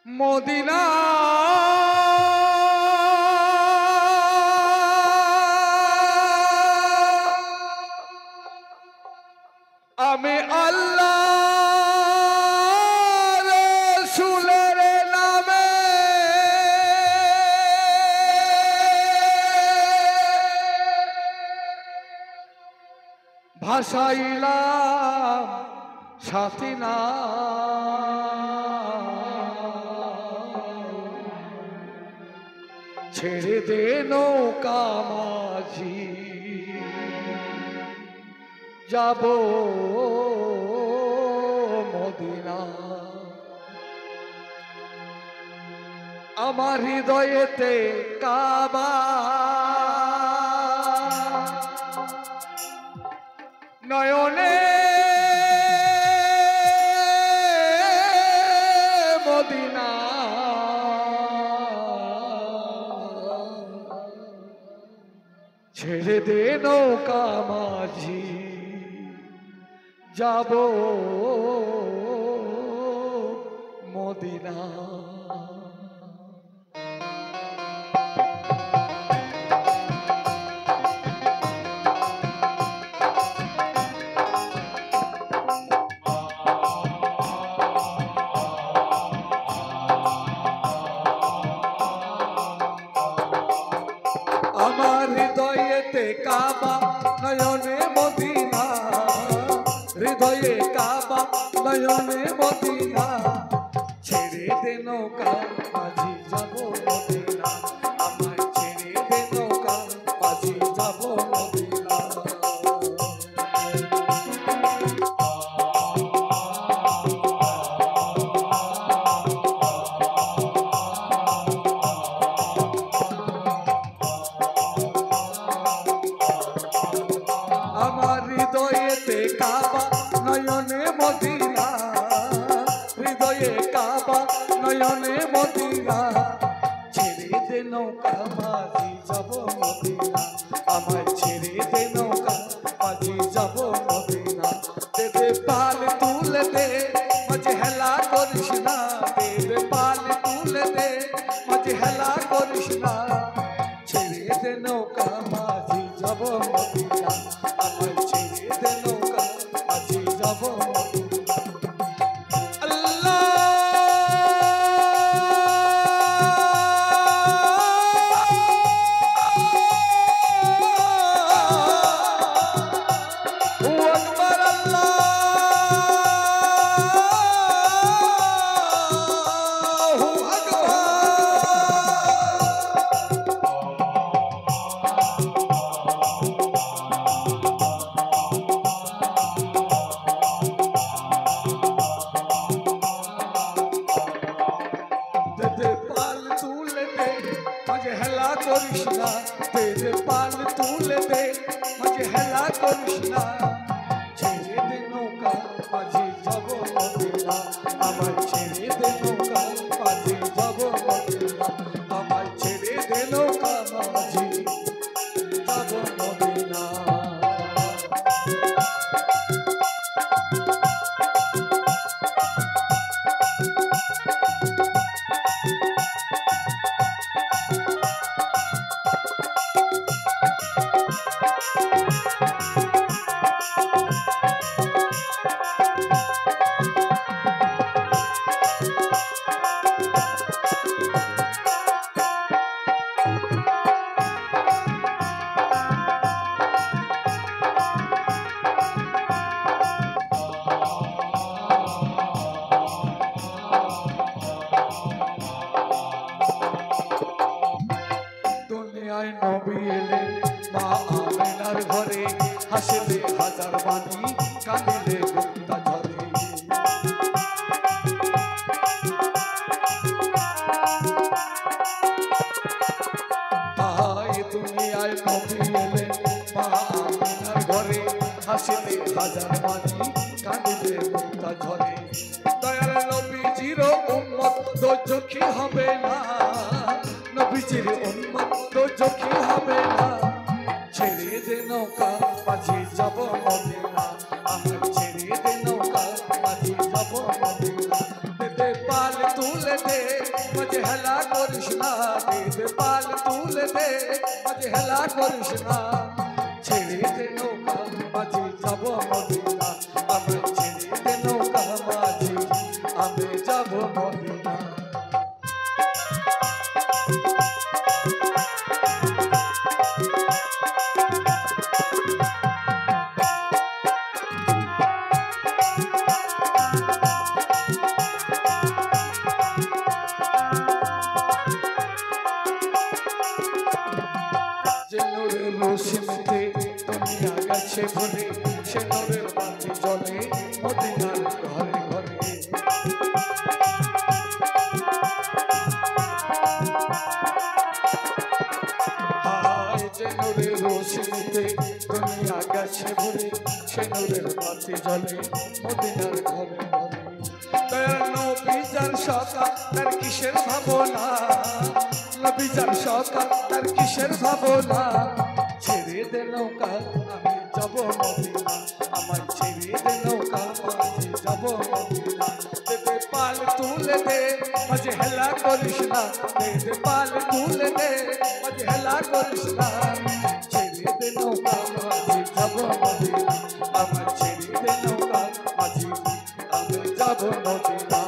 Medina আমি আল্লাহ রাসূলের নামে ভাসাইলাম সাথিনা ছেড়ে দে নৌকা মাঝি যাব মদিনা আমার হৃদয়েতে কাবা নয়নে মদিনা ছেড়ে দে নৌকা মাঝি যাব মদিনা আমার হৃদয়েতে কাবা নয়নে মদিনা হৃদয়ে কাবা নয়নে মদিনা ছেড়ে দে নৌকা মাঝি যাব মদিনা আমার ছেড়ে দে নৌকা মাঝি যাব মদিনা আমার হৃদয়েতে কাবা নয়নে মদিনা হৃদয়ে কাবা নয়নে মদিনা ছেড়ে দে নৌকা মাঝি যাব মদিনা আমায় ছেড়ে দে নৌকা মাঝি যাব মদিনা দে দে পাল তুলে দে মাঝে হেলা করিস না দে দে পাল তুলে দে মাঝে হেলা করিস না ছেড়ে দে নৌকা মাঝি যাব মদিনা আমায় ছেড়ে দে নৌকা মাঝি যাব মদিনা আল্লাহ আকবার আল্লাহু আকবার दे पाल तूले दे मुझे हला कृष्णा तेरे पाल तूले दे मुझे हला कृष्णा ছেড়ে দে নৌকা মাঝি যাব মদিনা আমার ছেড়ে দে নৌকা মাঝি যাব মদিনা আমার ছেড়ে দে নৌকা মাঝি যাব মদিনা দুনিয়ায় নবী এলেন মা আমিনার ঘরে হাসিলে হাজার বাণী কাঁদিলে গুপ্তা ঝরে আয় দুনিয়ায় নবী এলেন মা আমিনার ঘরে হাসিলে হাজার বাণী কাঁদিলে গুপ্তা ঝরে দয়াল নবীজির উম্মত দোজখী হবে না, নবীজির উম্মত দোজখী হবে না। ছেড়ে দে নৌকা মাঝি যাব মদিনা, আমার ছেড়ে দে নৌকা মাঝি যাব মদিনা। দে পাল তুলে দে মাঝে হেলা করিস না, দে পাল তুলে দে মাঝে হেলা করিস না। ছেড়ে দে নৌকা মাঝি যাব মদিনা, আমার ছেড়ে দে নৌকা মাঝি আমি যাব মদিনা। যে নূরের রোশনীতে দুনিয়া গেছে ভরে, সে নূরের বাতি জ্বলে মদিনার ঘরে ঘরে। হায় যে নূরের রোশনীতে দুনিয়া গেছে ভরে, সে নূরের বাতি জ্বলে মদিনার ঘরে ঘরে। দয়ার নবী যার সকাল তার কিসের ভাবনা, নবী যার সকাল তার কিসের ভাবনা। ছেড়ে দে নৌকা আমি যাব মদিনা, আমার ছেড়ে দে নৌকা আমি যাব মদিনা। দে পাল তুলে দে মাঝে হেলা করিস না, দে পাল তুলে দে মাঝে হেলা করিস না। ছেড়ে দে নৌকা আমি যাব মদিনা, আমার ছেড়ে দে নৌকা মাঝি আমি যাব মদিনা।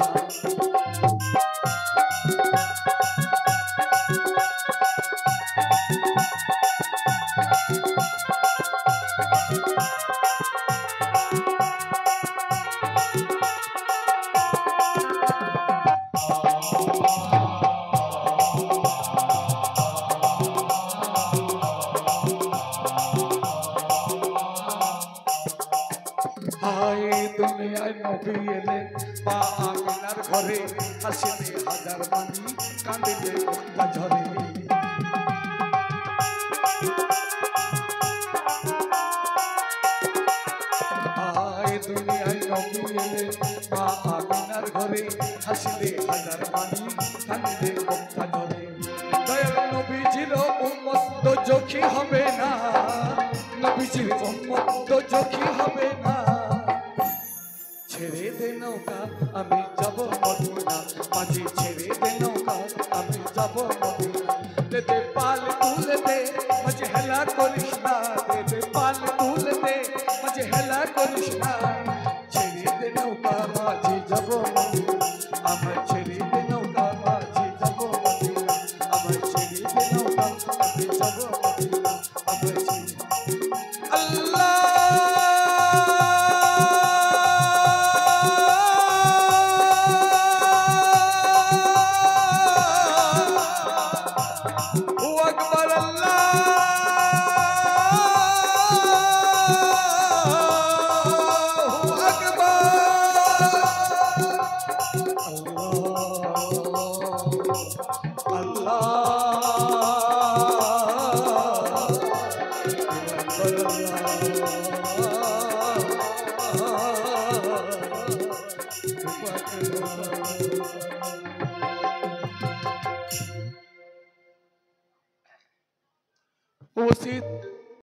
হায় দুনিয়ায় নবী এলে মা আমিনার ঘরে, হাসিতে হাজার মানি কাঁদিলে মুক্তা ঝরে। হায় দুনিয়ায় নবী এলে মা আমিনার ঘরে, হাসিলে হাজার মানি কাঁদিলে মুক্তা ঝরে। দয়াল নবীজির উম্মত দোজখী হবে না, নবীজির উম্মত দোজখী হবে না। ছেড়ে দে নৌকা আমি যাব মদিনা, মাঝি ছেড়ে দে নৌকা আমি যাব মদিনা। দে পাল তুলে দে মাঝে হেলা করিস না, দে পাল তুলে দে মাঝে হেলা করিস না। ছেড়ে দে নৌকা মাঝি যাব মদিনা, আমার ছেড়ে দে নৌকা মাঝি যাব মদিনা, আমার ছেড়ে দে নৌকা আমি যাব মদিনা, আমার ছেড়ে। আল্লাহ